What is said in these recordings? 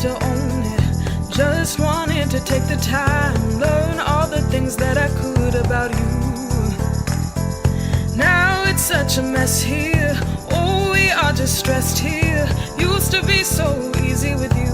to own it. Just wanted to take the time, learn all the things that I could about you. Now it's such a mess here. Oh, we are just stressed here. Used to be so easy with you.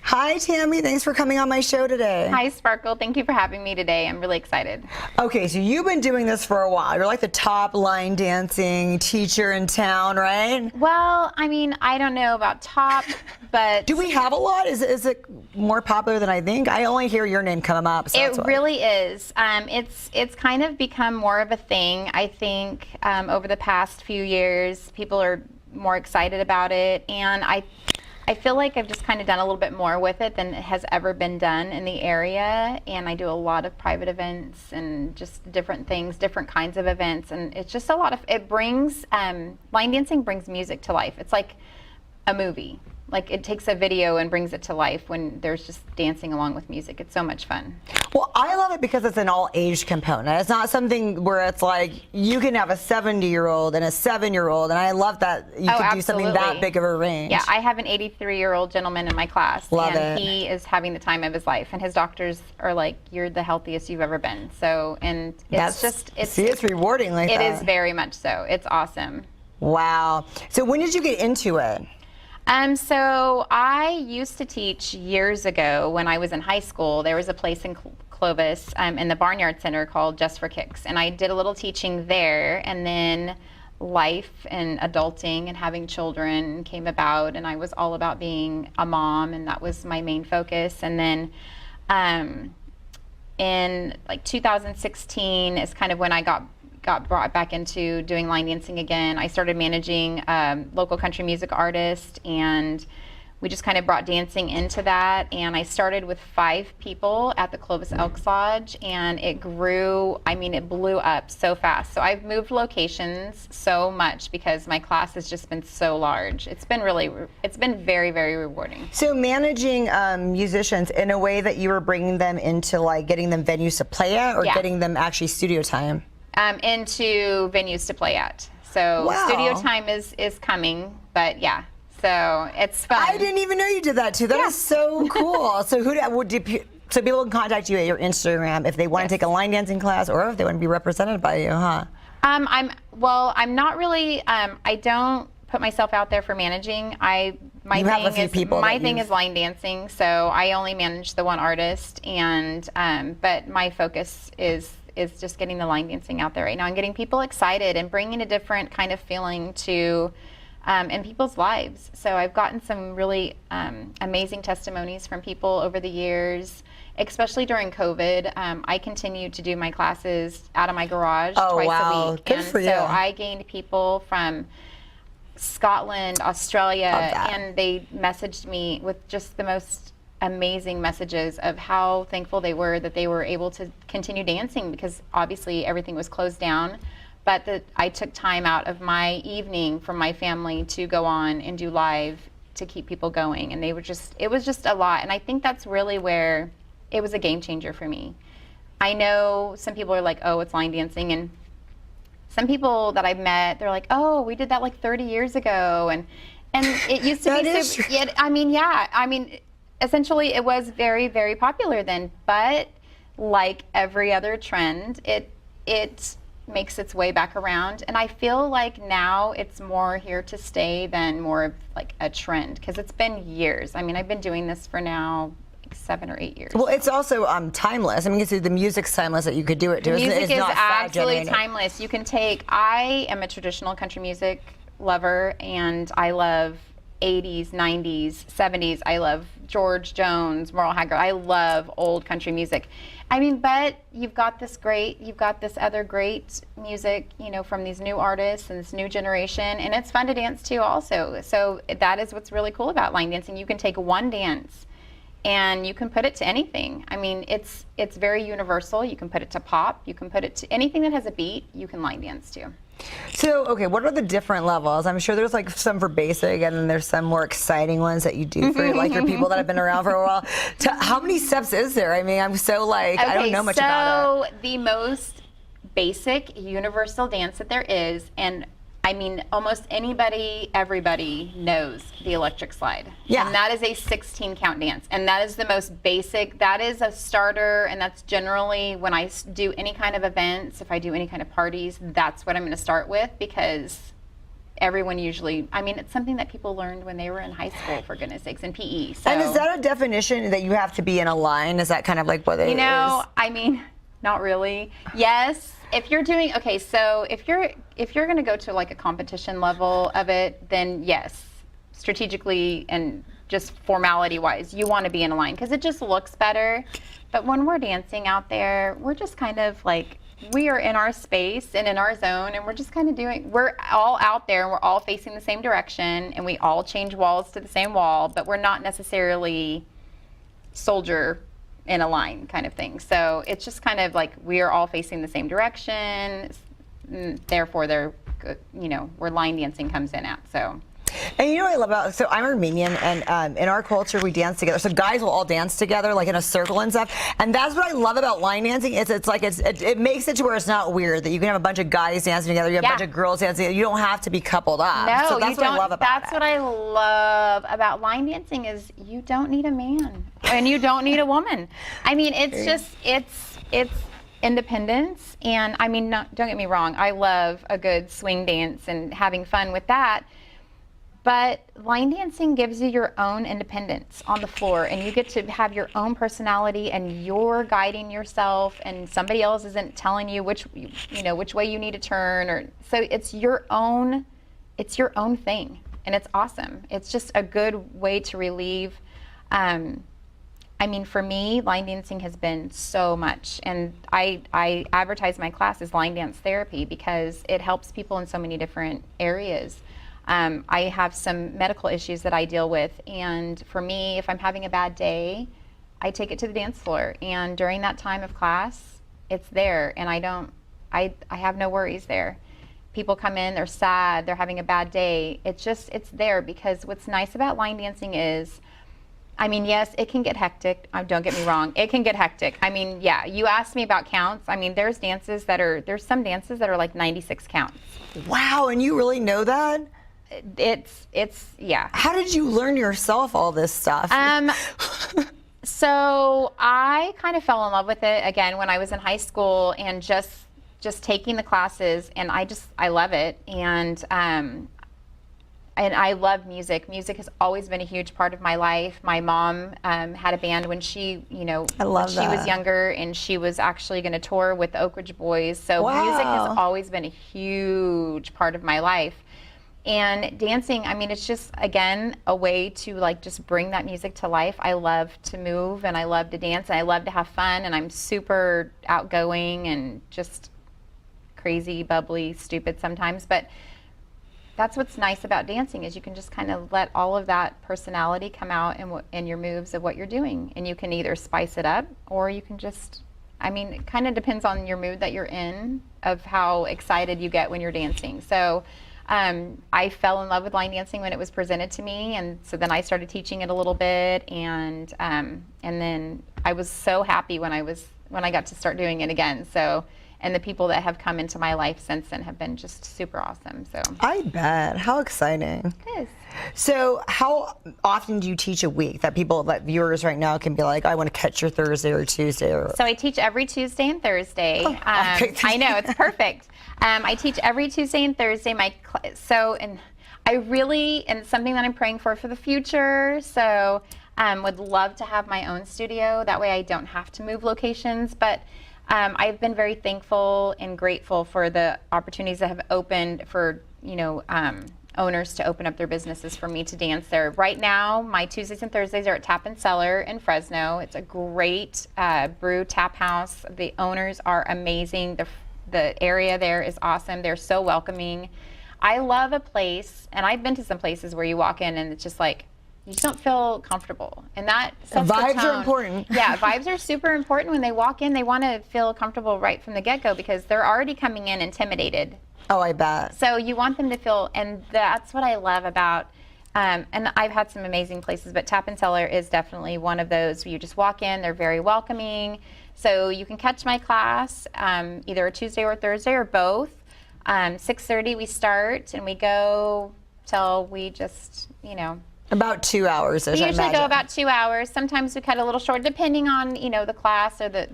Hi, Tammy. Thanks for coming on my show today. Hi, Sparkle. Thank you for having me today. I'm really excited. Okay, so you've been doing this for a while. You're like the top line dancing teacher in town, right? Well, I mean, I don't know about top, but... Do we have a lot? Is it more popular than I think? I only hear your name come up. So it really is. It's kind of become more of a thing. I think over the past few years, people are more excited about it, and I feel like I've just kind of done a little bit more with it than has ever been done in the area, and I do a lot of private events and just different things, different kinds of events, and it's just a lot of, it brings, line dancing brings music to life. It's like a movie. Like it takes a video and brings it to life when there's just dancing along with music. It's so much fun. Well, I love it because it's an all-age component. It's not something where it's like you can have a 70-year-old and a 7-year-old, and I love that you can do something that big of a range. Yeah, I have an 83-year-old gentleman in my class, and he is having the time of his life, and his doctors are like, "You're the healthiest you've ever been." So, and it's rewarding like that. It is very much so. It's awesome. Wow. So when did you get into it? So I used to teach years ago when I was in high school. There was a place in Clovis in the Barnyard Center called Just for Kicks, and I did a little teaching there, and then life and adulting and having children came about, and I was all about being a mom, and that was my main focus. And then in like 2016 is kind of when I got brought back into doing line dancing again. I started managing local country music artists, and we just kind of brought dancing into that. And I started with 5 people at the Clovis Elks Lodge, and it grew, I mean, it blew up so fast. So I've moved locations so much because my class has just been so large. It's been very, very rewarding. So managing musicians in a way that you were bringing them into like getting them venues to play at, or getting them actually studio time? Into venues to play at. So studio time is coming, but yeah, so it's fun. I didn't even know you did that too. That is so cool. So so people can contact you at your Instagram if they want to take a line dancing class, or if they want to be represented by you, huh? I'm not really. I don't put myself out there for managing. My thing is line dancing, so I only manage the one artist, and but my focus is just getting the line dancing out there right now and getting people excited and bringing a different kind of feeling to in people's lives. So I've gotten some really amazing testimonies from people over the years, especially during COVID. I continued to do my classes out of my garage twice a week. Good for you. So I gained people from Scotland, Australia, and they messaged me with just the most amazing messages of how thankful they were that they were able to continue dancing, because obviously everything was closed down, but that I took time out of my evening from my family to go on and do live to keep people going. And it was just a lot. And I think that's really where it was a game changer for me. I know some people are like, oh, it's line dancing, and some people that I've met, they're like, oh, we did that like 30 years ago, and it used to be super, I mean, essentially, it was very, very popular then, but like every other trend, it makes its way back around. And I feel like now it's more here to stay than more of like a trend, because it's been years. I mean, I've been doing this for now 7 or 8 years. Well, it's also timeless. I mean, the music's timeless that you could do it to. The music is absolutely timeless. You can I am a traditional country music lover, and I love 80s, 90s, 70s. I love George Jones, Merle Haggard. I love old country music. I mean, but you've got this other great music, you know, from these new artists and this new generation, and it's fun to dance to also. So that is what's really cool about line dancing. You can take one dance and you can put it to anything. I mean, it's very universal. You can put it to pop, you can put it to anything that has a beat, you can line dance to. So, okay, what are the different levels? I'm sure there's like some for basic, and then there's some more exciting ones that you do for like your people that have been around for a while. How many steps is there? I mean, I'm so like, I don't know much about it. So the most basic universal dance that there is, and I mean, almost anybody, everybody knows the electric slide. Yeah. And that is a 16 count dance. And that is the most basic, that is a starter. And that's generally when I do any kind of events, if I do any kind of parties, that's what I'm going to start with, because everyone usually, I mean, it's something that people learned when they were in high school, for goodness sakes, in PE. So, and is that a definition that you have to be in a line? Is that kind of like what it is? I mean, not really. Yes. If you're doing, okay, so if you're going to go to like a competition level of it, then yes, strategically and just formality wise, you want to be in a line because it just looks better. But when we're dancing out there, we're just kind of like, we are in our space and in our zone, and we're just kind of we're all out there and we're all facing the same direction, and we all change walls to the same wall, but we're not necessarily soldier in a line kind of thing. So it's just kind of like we are all facing the same direction, therefore where line dancing comes in at. So. And you know what I love about, so I'm Armenian, and in our culture we dance together. So guys will all dance together like in a circle and stuff. And that's what I love about line dancing. It makes it to where it's not weird that you can have a bunch of guys dancing together, you have a bunch of girls dancing together. You don't have to be coupled up. No, so that's what I love about That's what I love about line dancing is you don't need a man and you don't need a woman. I mean, it's independence. And I mean, don't get me wrong, I love a good swing dance and having fun with that. But line dancing gives you your own independence on the floor, and you get to have your own personality, and you're guiding yourself, and somebody else isn't telling you which way you need to turn, or so it's your own thing, and it's awesome. It's just a good way to relieve. I mean, for me, line dancing has been so much, and I advertise my class as line dance therapy because it helps people in so many different areas. I have some medical issues that I deal with, and for me, if I'm having a bad day, I take it to the dance floor, and during that time of class, it's there, and I have no worries there. People come in, they're sad, they're having a bad day. It's there because what's nice about line dancing is, I mean, yes, it can get hectic. Don't get me wrong, it can get hectic. I mean, yeah, you asked me about counts. I mean, there's some dances that are like 96 counts. Wow, and you really know that? It's yeah. How did you learn yourself all this stuff? So I kind of fell in love with it again when I was in high school, and just taking the classes, and I love it, and I love music. Music has always been a huge part of my life. My mom had a band when she was younger, and she was actually going to tour with the Oak Ridge Boys. So music has always been a huge part of my life. And dancing, I mean, it's just, again, a way to like just bring that music to life. I love to move, and I love to dance, and I love to have fun, and I'm super outgoing and just crazy, bubbly, stupid sometimes. But that's what's nice about dancing is you can just kind of let all of that personality come out in your moves of what you're doing. And you can either spice it up, or you can just, I mean, it kind of depends on your mood that you're in of how excited you get when you're dancing. So I fell in love with line dancing when it was presented to me, and so then I started teaching it a little bit, and then I was so happy when I got to start doing it again. So, and the people that have come into my life since then have been just super awesome. So I bet. How exciting. It is. So how often do you teach a week that viewers right now can be like, I want to catch your Thursday or Tuesday? So I teach every Tuesday and Thursday. I know, it's perfect. I teach every Tuesday and Thursday. And something that I'm praying for the future. So would love to have my own studio. That way I don't have to move locations. But I've been very thankful and grateful for the opportunities that have opened for, owners to open up their businesses for me to dance there. Right now, my Tuesdays and Thursdays are at Tap and Cellar in Fresno. It's a great brew tap house. The owners are amazing. The area there is awesome. They're so welcoming. I love a place, and I've been to some places where you walk in and it's just like, you just don't feel comfortable. And that sets the tone. Vibes are important. Yeah, vibes are super important. When they walk in, they want to feel comfortable right from the get-go because they're already coming in intimidated. Oh, I bet. So you want them to feel, and that's what I love about, and I've had some amazing places, but Tap and Cellar is definitely one of those where you just walk in, they're very welcoming. So you can catch my class either a Tuesday or Thursday or both. 6:30 we start, and we go till we just, About 2 hours, we usually go about 2 hours. Sometimes we cut a little short, depending on the class or the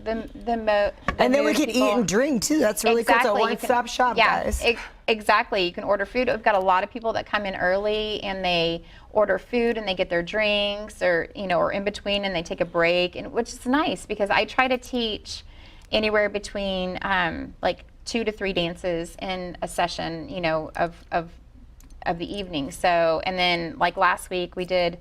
and then we can eat and drink too. That's really cool. It's a one-stop shop, guys. Exactly. You can order food. We've got a lot of people that come in early and they order food and they get their drinks, or or in between, and they take a break, and which is nice because I try to teach anywhere between like 2 to 3 dances in a session, of the evening. So, and then like last week we did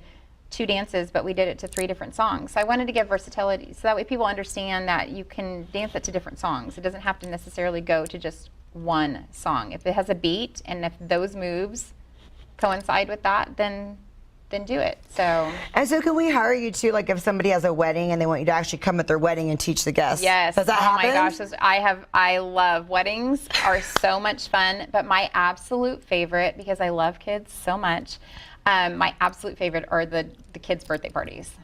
2 dances, but we did it to 3 different songs. So I wanted to give versatility, so that way people understand that you can dance it to different songs. It doesn't have to necessarily go to just one song. If it has a beat, and if those moves coincide with that, then do it. And so can we hire you too, like if somebody has a wedding and they want you to actually come at their wedding and teach the guests? Yes. Does that happen? Oh my gosh, I love weddings. Are so much fun, but my absolute favorite, because I love kids so much, my absolute favorite are the kids' birthday parties.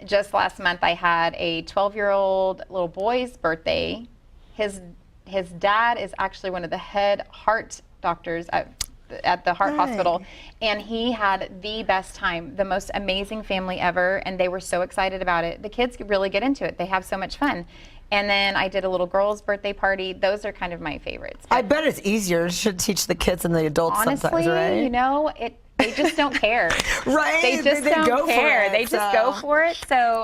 Just last month I had a 12-year-old little boy's birthday. His dad is actually one of the head heart doctors at the heart hospital, and he had the best time, the most amazing family ever, and they were so excited about it. The kids really get into it. They have so much fun. And then I did a little girl's birthday party. Those are kind of my favorites. I bet it's easier to teach the kids than the adults sometimes, right? Honestly, they just don't care. Right? They just don't care. They just go for it. So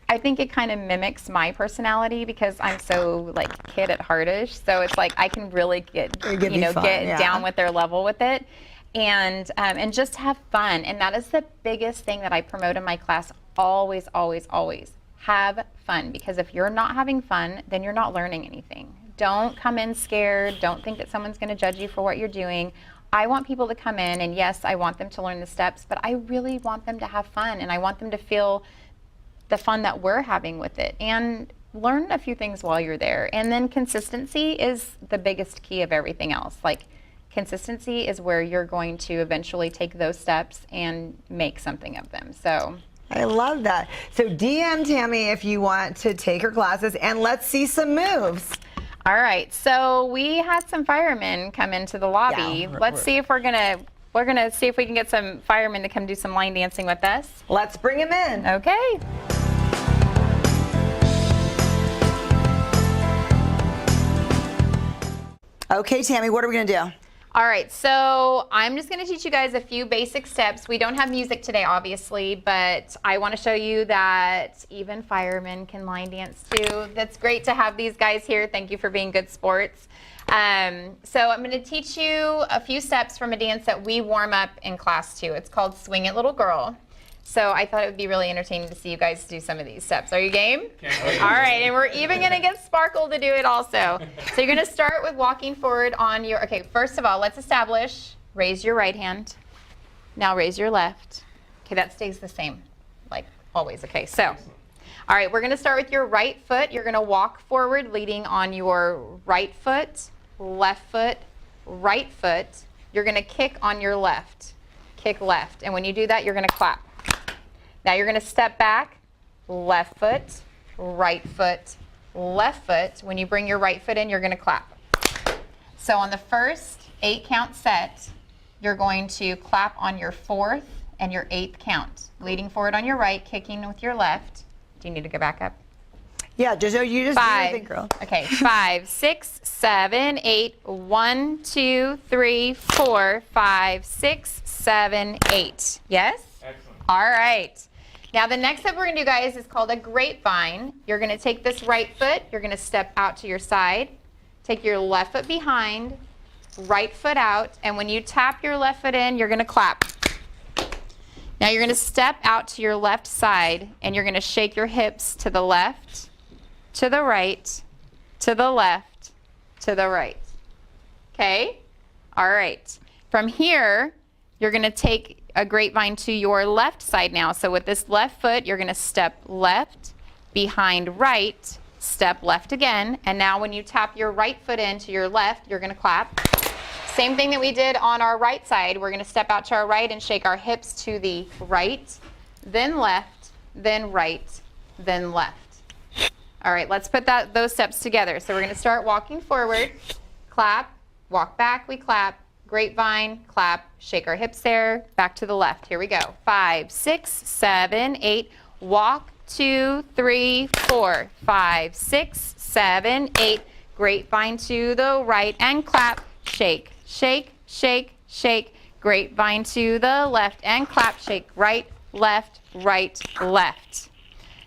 I think it kind of mimics my personality because I'm so kid at heartish. So it's like I can really get down with their level with it, and just have fun. And that is the biggest thing that I promote in my class. Always, always, always have fun, because if you're not having fun, then you're not learning anything. Don't come in scared. Don't think that someone's going to judge you for what you're doing. I want people to come in, and yes, I want them to learn the steps, but I really want them to have fun, and I want them to feel the fun that we're having with it, and learn a few things while you're there. And then consistency is the biggest key of everything else. Consistency is where you're going to eventually take those steps and make something of them. So I love that. So DM Tammy if you want to take her classes, and let's see some moves. All right, so we had some firemen come into the lobby. Yeah, let's see if we're gonna see if we can get some firemen to come do some line dancing with us. Let's bring them in. Okay. Okay, Tammy, what are we gonna do? All right, so I'm just going to teach you guys a few basic steps. We don't have music today, obviously, but I want to show you that even firemen can line dance too. That's great to have these guys here. Thank you for being good sports. So I'm going to teach you a few steps from a dance that we warm up in class too. It's called Swing It Little Girl. So I thought it would be really entertaining to see you guys do some of these steps. Are you game? Okay. All right, and we're even going to get Sparkle to do it also. So you're going to start with walking forward on your, okay, first of all, let's establish, raise your right hand. Now raise your left. Okay, that stays the same, like always. Okay, so, all right, we're going to start with your right foot. You're going to walk forward leading on your right foot, left foot, right foot. You're going to kick on your left, kick left. And when you do that, you're going to clap. Now you're going to step back, left foot, right foot, left foot. When you bring your right foot in, you're going to clap. So on the first 8-count set, you're going to clap on your 4th and your 8th count. Leading forward on your right, kicking with your left. Do you need to go back up? Yeah, you just do your thing, girl. Okay, 5, 6, 7, 8. 1, 2, 3, 4, 5, 6, 7, 8. Yes? Excellent. All right. Now the next step we're going to do, guys, is called a grapevine. You're going to take this right foot, you're going to step out to your side, take your left foot behind, right foot out, and when you tap your left foot in, you're going to clap. Now you're going to step out to your left side, and you're going to shake your hips to the left, to the right, to the left, to the right. Okay? All right. From here, you're going to take a grapevine to your left side now. So with this left foot, you're going to step left, behind right, step left again, and now when you tap your right foot into your left, you're going to clap. Same thing that we did on our right side. We're going to step out to our right and shake our hips to the right, then left, then right, then left. All right, let's put those steps together. So we're going to start walking forward, clap, walk back, we clap, grapevine, clap, shake our hips there, back to the left. Here we go. 5, 6, 7, 8, walk, 2, 3, 4, 5, 6, 7, 8, grapevine to the right and clap, shake, shake, shake, shake, grapevine to the left and clap, shake, right, left, right, left.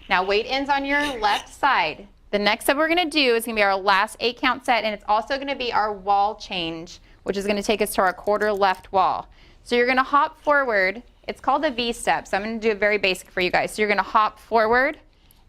Now weight ends on your left side. The next step we're gonna do is gonna be our last 8 count set, and it's also gonna be our wall change, which is gonna take us to our quarter left wall. So you're gonna hop forward. It's called a V step, so I'm gonna do it very basic for you guys. So you're gonna hop forward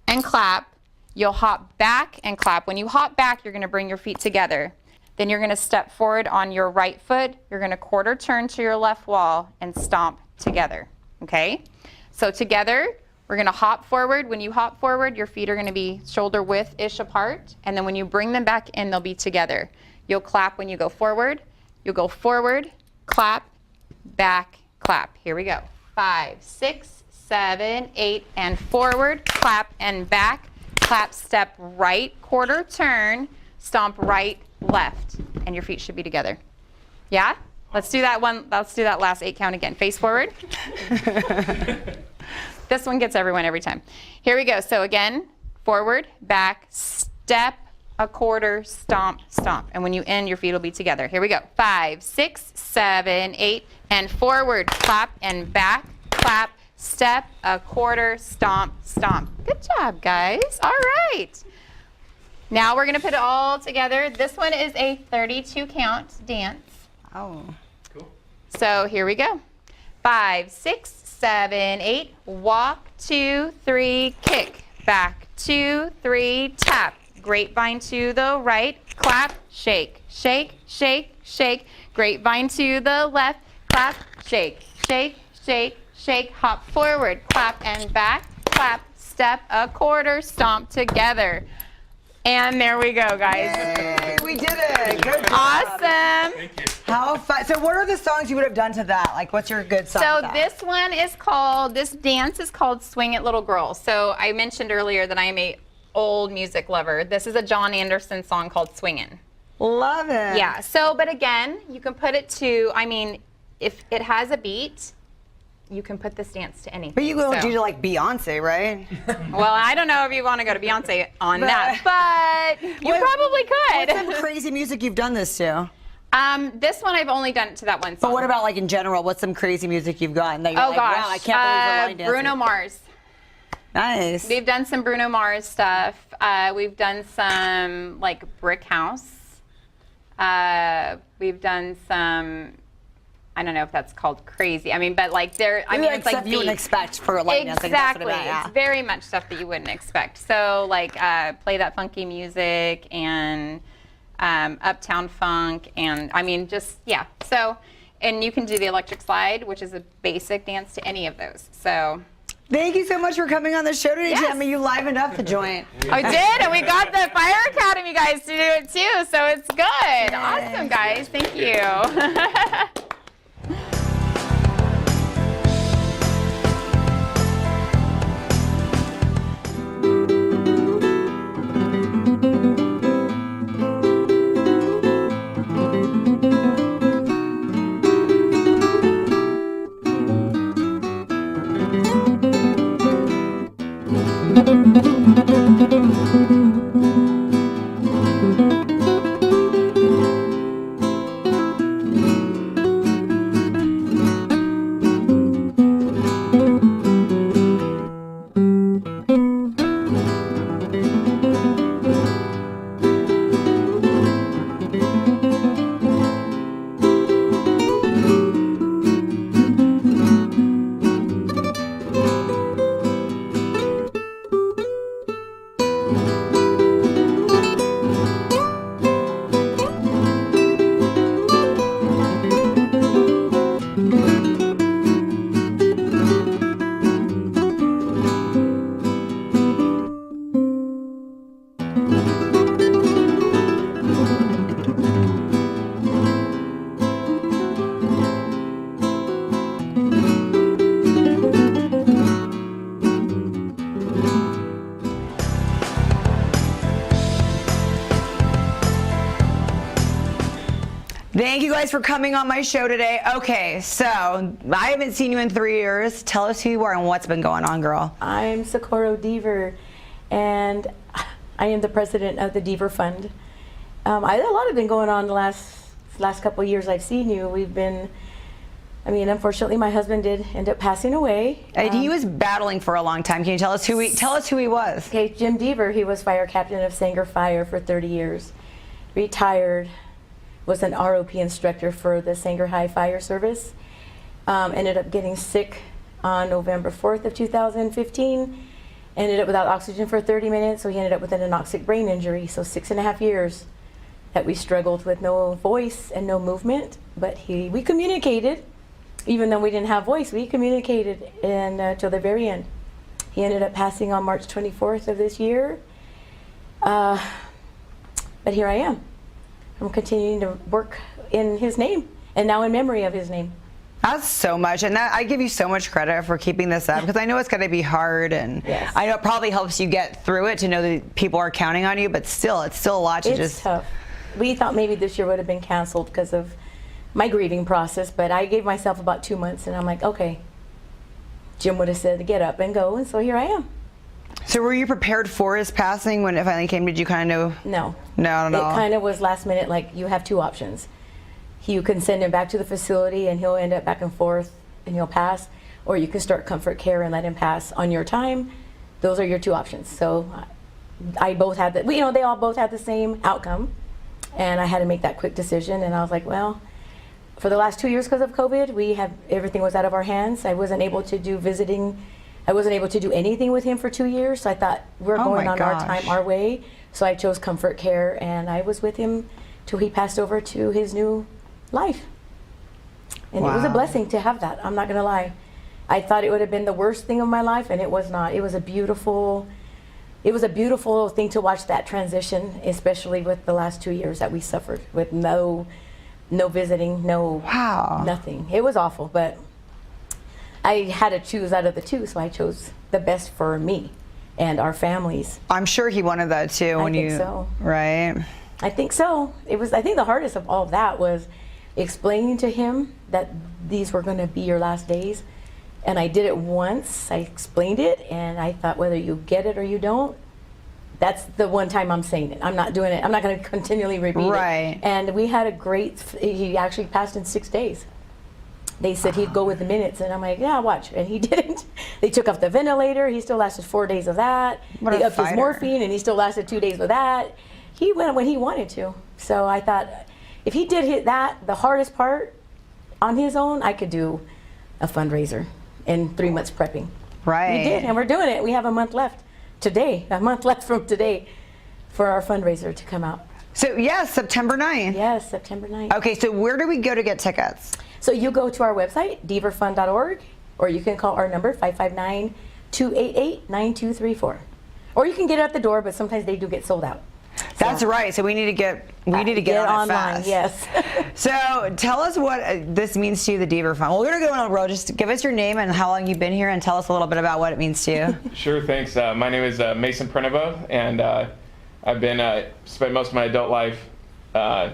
and clap. You'll hop back and clap. When you hop back, you're gonna bring your feet together. Then you're gonna step forward on your right foot. You're gonna quarter turn to your left wall and stomp together, okay? So together, we're gonna hop forward. When you hop forward, your feet are gonna be shoulder width-ish apart, and then when you bring them back in, they'll be together. You'll clap when you go forward. You'll go forward, clap, back, clap. Here we go. 5, 6, 7, 8, and forward, clap, and back, clap, step right, quarter turn, stomp right, left, and your feet should be together. Yeah? Let's do that one. Let's do that last 8 count again. Face forward. This one gets everyone every time. Here we go. So again, forward, back, step, a quarter, stomp, stomp. And when you end, your feet will be together. Here we go. 5, 6, 7, 8, and forward, clap, and back, clap, step, a quarter, stomp, stomp. Good job, guys. All right. Now we're going to put it all together. This one is a 32 count dance. Oh. Cool. So here we go. 5, 6, 7, 8, walk, 2, 3, kick, back, 2, 3, tap, grapevine to the right, clap, shake, shake, shake, shake, grapevine to the left, clap, shake, shake, shake, shake, hop forward, clap and back, clap, step, a quarter, stomp together. And there we go, guys. Yay, we did it. Good job. Awesome. Thank you. How fun. So what are the songs you would have done to that? Like, what's your good song? So to that? this one is called, this dance is called Swing It Little Girl. So I mentioned earlier that I am a old music lover. This is a John Anderson song called Swingin'. Love it. Yeah, so, but again, you can put it to, I mean, if it has a beat, you can put this dance to anything. But you go so. do like Beyonce, right? Well, I don't know if you want to go to Beyonce on that, but you probably What's could. some crazy music you've done this to? This one I've only done it to that one song. But what about like in general? What's some crazy music you've gotten that you're Oh like, gosh, wow, I can't believe we're line dancing? Bruno Mars. Nice. We've done some Bruno Mars stuff. We've done some like Brick House. We've done some, I don't know if that's called crazy. I mean, but like there, I mean, like it's like stuff you wouldn't expect for a line dancing. Exactly. That's what I meant, It's very much stuff that you wouldn't expect. So like play that funky music and Uptown Funk and I mean just yeah. So and you can do the electric slide, which is a basic dance to any of those. So. Thank you so much for coming on the show today, Yes. Tammy. You livened up the joint. I did, and we got the Fire Academy guys to do it too, so it's good. Awesome, guys. Thank you. Thank you guys for coming on my show today. Okay, so I haven't seen you in 3 years. Tell us who you are and what's been going on, girl. I'm Socorro Deaver, and I am the president of the Diva Fund. A lot has been going on the last couple of years I've seen you. We've been, unfortunately, my husband did end up passing away. And he was battling for a long time. Can you tell us who he was? Okay, Jim Deaver, he was fire captain of Sanger Fire for 30 years. Retired, was an ROP instructor for the Sanger High Fire Service. Ended up getting sick on November 4th of 2015. Ended up without oxygen for 30 minutes, so he ended up with an anoxic brain injury. So 6.5 years that we struggled with no voice and no movement. But we communicated, even though we didn't have voice, we communicated till the very end. He ended up passing on March 24th of this year. But here I am. I'm continuing to work in his name, and now in memory of his name. That's so much, and I give you so much credit for keeping this up, because I know it's going to be hard, and yes. I know it probably helps you get through it to know that people are counting on you, but still, it's still a lot to It's tough. We thought maybe this year would have been canceled because of my grieving process, but I gave myself about 2 months, and I'm like, okay. Jim would have said to get up and go, and so here I am. So were you prepared for his passing when it finally came? Did you kind of know? No. No. It kind of was last minute, like you have 2 options. You can send him back to the facility and he'll end up back and forth and he'll pass, or you can start comfort care and let him pass on your time. Those are your 2 options. So I both had that, they all both had the same outcome, and I had to make that quick decision. And I was like, well, for the last 2 years because of COVID, everything was out of our hands. I wasn't able to do visiting. I wasn't able to do anything with him for 2 years. So I thought we're going on our time, our way. So I chose comfort care, and I was with him till he passed over to his new life. And It was a blessing to have that. I'm not gonna lie. I thought it would have been the worst thing of my life, and it was not. It was a beautiful thing to watch that transition, especially with the last 2 years that we suffered with no visiting, nothing. It was awful, but I had to choose out of the 2, so I chose the best for me and our families. I'm sure he wanted that too. I think so. Right? I think so. I think the hardest of all of that was explaining to him that these were going to be your last days. And I did it once. I explained it, and I thought whether you get it or you don't, that's the one time I'm saying it. I'm not doing it. I'm not going to continually repeat it. Right. And we had he actually passed in 6 days. They said he'd go with the minutes, and I'm like, yeah, watch. And he didn't. They took off the ventilator. He still lasted 4 days of that. They upped his morphine, and he still lasted 2 days with that. He went when he wanted to. So I thought, if he did hit that, the hardest part on his own, I could do a fundraiser in 3 months prepping. Right. We did, and we're doing it. We have a month left from today for our fundraiser to come out. So yes, September 9th. Yes, September 9th. Okay, so where do we go to get tickets? So you go to our website, divafund.org, or you can call our number, 559-288-9234. Or you can get it at the door, but sometimes they do get sold out. That's right. So we need to get on it online, fast. yes. So tell us what this means to you, the Diva Fund. Well, we're going to go on a roll. Just give us your name and how long you've been here, and tell us a little bit about what it means to you. Sure, thanks. My name is Mason Prenevost, and I've been spent most of my adult life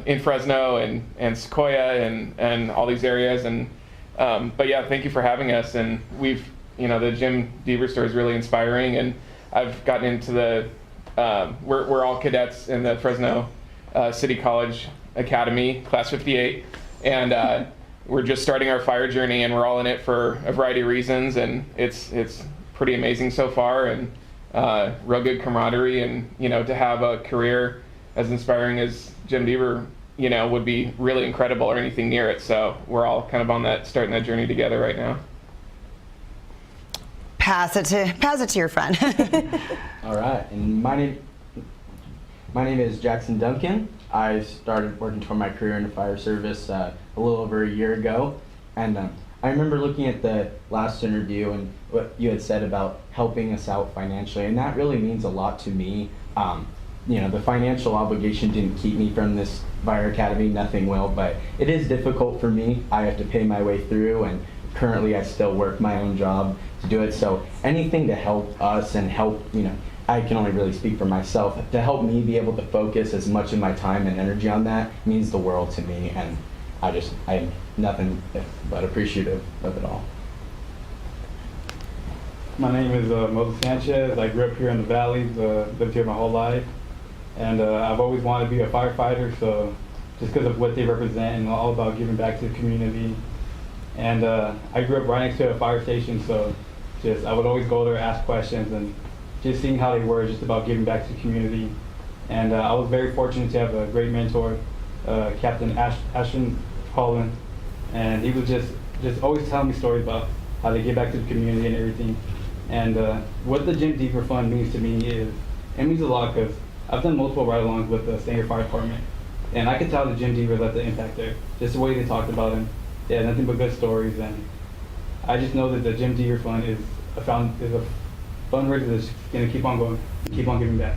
in Fresno and Sequoia and all these areas. And but yeah, thank you for having us. And the Jim Deaver story is really inspiring. And I've gotten into the we're all cadets in the Fresno City College Academy, Class 58, and we're just starting our fire journey, and we're all in it for a variety of reasons, and it's pretty amazing so far, and real good camaraderie, and to have a career as inspiring as Jim Deaver would be really incredible, or anything near it. So we're all kind of starting that journey together right now. Pass it to your friend. All right, and my name is Jackson Duncan. I started working toward my career in the fire service a little over a year ago, and I remember looking at the last interview and what you had said about helping us out financially, and that really means a lot to me. The financial obligation didn't keep me from this fire academy, nothing will, but it is difficult for me. I have to pay my way through, and currently I still work my own job to do it. So anything to help us and help, I can only really speak for myself, to help me be able to focus as much of my time and energy on that means the world to me. And I am nothing but appreciative of it all. My name is Moises Sanchez. I grew up here in the Valley, lived here my whole life, and I've always wanted to be a firefighter, so just because of what they represent and all about giving back to the community. And I grew up right next to a fire station, so I would always go there, ask questions, and just seeing how they were, just about giving back to the community. And I was very fortunate to have a great mentor, Captain Ashton Holland, and he was just always telling me stories about how they give back to the community and everything. And what the Diva Fund means to me is, it means a lot because I've done multiple ride-alongs with the Sanger Fire Department, and I could tell the Diva left the impact there. Just the way they talked about him, yeah, nothing but good stories. And I just know that the Diva Fund is a fundraiser that's going to keep on going, keep on giving back.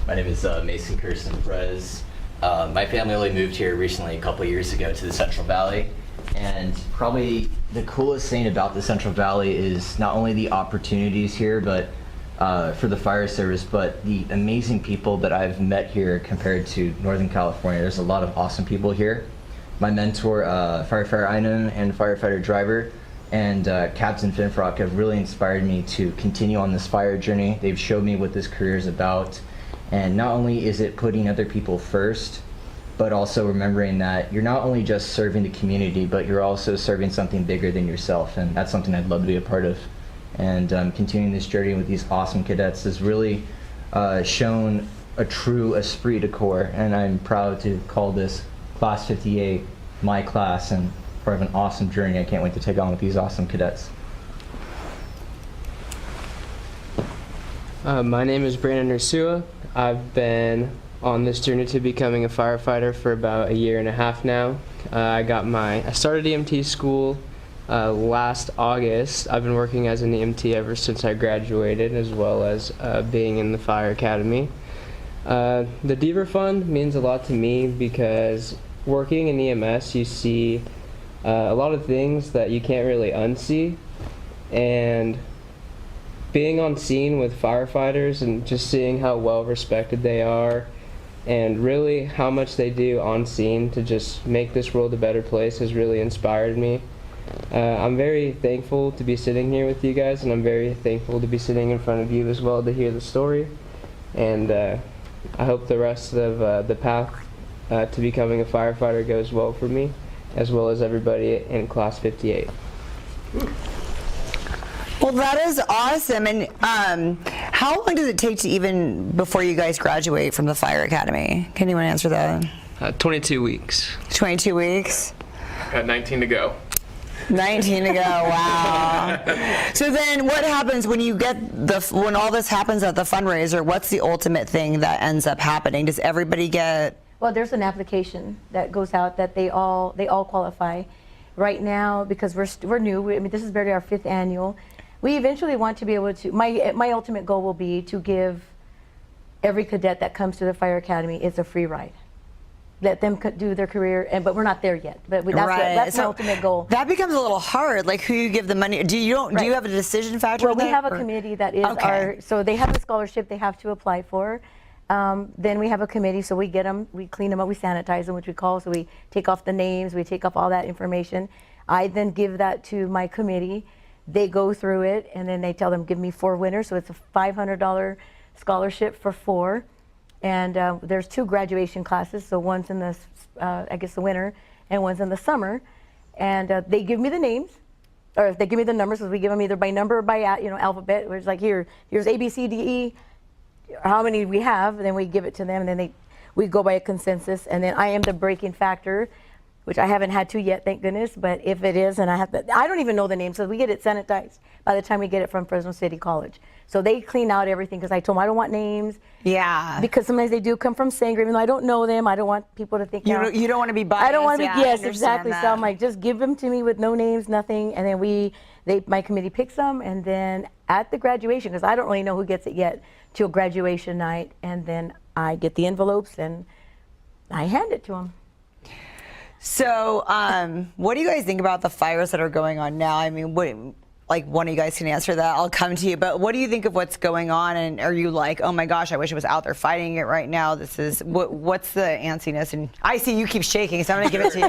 My name is Mason Kersten-Perez. My family only moved here recently, a couple years ago, to the Central Valley. And probably the coolest thing about the Central Valley is not only the opportunities here, but for the fire service, but the amazing people that I've met here compared to Northern California. There's a lot of awesome people here. My mentor, Firefighter Einam and Firefighter Driver, and Captain Finfrock have really inspired me to continue on this fire journey. They've showed me what this career is about. And not only is it putting other people first, but also remembering that you're not only just serving the community, but you're also serving something bigger than yourself. And that's something I'd love to be a part of. And continuing this journey with these awesome cadets has really shown a true esprit de corps. And I'm proud to call this Class 58 my class and part of an awesome journey I can't wait to take on with these awesome cadets. My name is Brandon Ursua. I've been on this journey to becoming a firefighter for about 1.5 years now. I started EMT school last August. I've been working as an EMT ever since I graduated, as well as being in the fire academy. The Diva Fund means a lot to me because working in EMS, you see a lot of things that you can't really unsee, and being on scene with firefighters and just seeing how well respected they are and really how much they do on scene to just make this world a better place has really inspired me. I'm very thankful to be sitting here with you guys, and I'm very thankful to be sitting in front of you as well to hear the story. And I hope the rest of the path to becoming a firefighter goes well for me, as well as everybody in Class 58. Well, that is awesome. And how long does it take to even before you guys graduate from the fire academy? Can anyone answer that? 22 weeks. 22 weeks? Got 19 to go. 19 to go, wow. So then what happens when you get when all this happens at the fundraiser? What's the ultimate thing that ends up happening? Does everybody get? Well, there's an application that goes out that they all qualify. Right now, because we're new, I mean, this is barely our 5th annual. We eventually want to be able to, my ultimate goal will be to give every cadet that comes to the fire academy is a free ride. Let them do their career, but we're not there yet. But that's my ultimate goal. That becomes a little hard. Like, who you give the money? Do you have a decision factor? Well, we have a committee that is so they have a scholarship they have to apply for. Then we have a committee, so we get them, we clean them up, we sanitize them, which we call. So we take off the names, we take off all that information. I then give that to my committee. They go through it, and then they tell them, give me 4 winners. So it's a $500 scholarship for 4. And there's 2 graduation classes. So one's in the, I guess, the winter, and one's in the summer. And they give me the names, or if they give me the numbers, because we give them either by number or by alphabet. Where it's like, here's A, B, C, D, E. How many we have, and then we give it to them, and then we go by a consensus. And then I am the breaking factor, which I haven't had to yet, thank goodness. But if it is, and I don't even know the name, so we get it sanitized by the time we get it from Fresno City College. So they clean out everything, because I told them I don't want names. Yeah. Because sometimes they do come from Sanger, even though I don't know them. I don't want people to think you don't want to be biased. I don't want to be. Yes, exactly. That. So I'm like, just give them to me with no names, nothing, and then my committee picks them, and then at the graduation, because I don't really know who gets it yet till graduation night, and then I get the envelopes and I hand it to them. So, what do you guys think about the fires that are going on now? I mean, like one of you guys can answer that. I'll come to you. But what do you think of what's going on? And are you like, oh my gosh, I wish I was out there fighting it right now? This is what's the antsiness? And I see you keep shaking, so I'm gonna give it to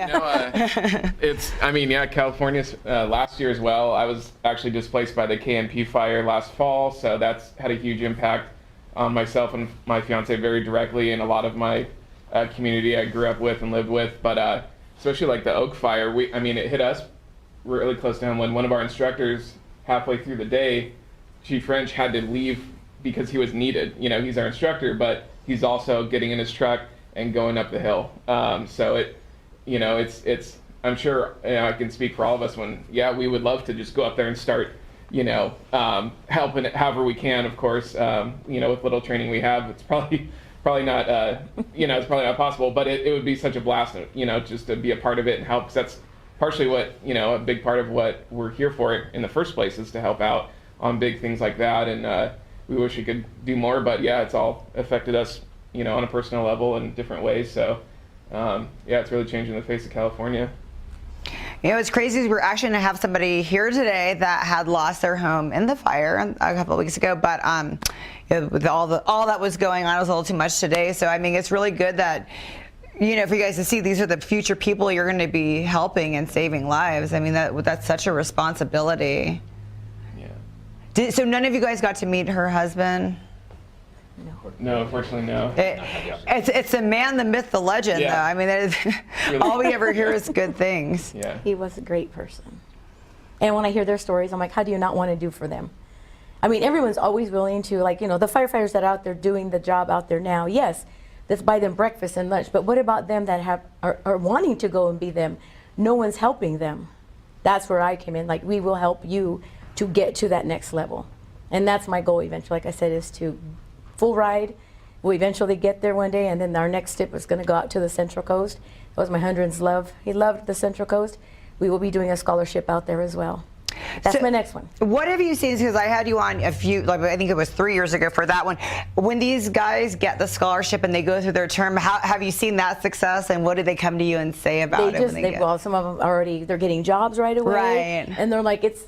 you. California's last year as well. I was actually displaced by the KNP fire last fall, so that's had a huge impact on myself and my fiance very directly, and a lot of my community I grew up with and lived with. But especially like the Oak fire, it hit us really close to home when one of our instructors halfway through the day, Chief French, had to leave because he was needed. He's our instructor, but he's also getting in his truck and going up the hill. So it's I'm sure I can speak for all of us when we would love to just go up there and start helping it however we can, of course. With little training we have, it's probably not it's probably not possible, but it would be such a blast, just to be a part of it and help, because that's partially what a big part of what we're here for in the first place, is to help out on big things like that. And we wish we could do more, but it's all affected us on a personal level in different ways. So it's really changing the face of California. It's crazy. We're actually going to have somebody here today that had lost their home in the fire a couple of weeks ago, but with all that was going on, it was a little too much today. So it's really good that for you guys to see these are the future people you're going to be helping and saving lives. That's such a responsibility. Yeah. So none of you guys got to meet her husband? No, unfortunately, no. It's the man, the myth, the legend, though. That is, all we ever hear is good things. Yeah. He was a great person. And when I hear their stories, I'm like, how do you not want to do for them? Everyone's always willing to, the firefighters that are out there doing the job out there now, yes, let's buy them breakfast and lunch. But what about them that are wanting to go and be them? No one's helping them. That's where I came in. We will help you to get to that next level. And that's my goal eventually, like I said, is to full ride. We'll eventually get there one day, and then our next step is going to go out to the Central Coast. That was my husband's love. He loved the Central Coast. We will be doing a scholarship out there as well. That's my next one. What have you seen? Because I had you on a few, I think it was 3 years ago for that one. When these guys get the scholarship and they go through their term, have you seen that success? And what do they come to you and say about it? Well, some of them they're getting jobs right away. Right. And they're like, it's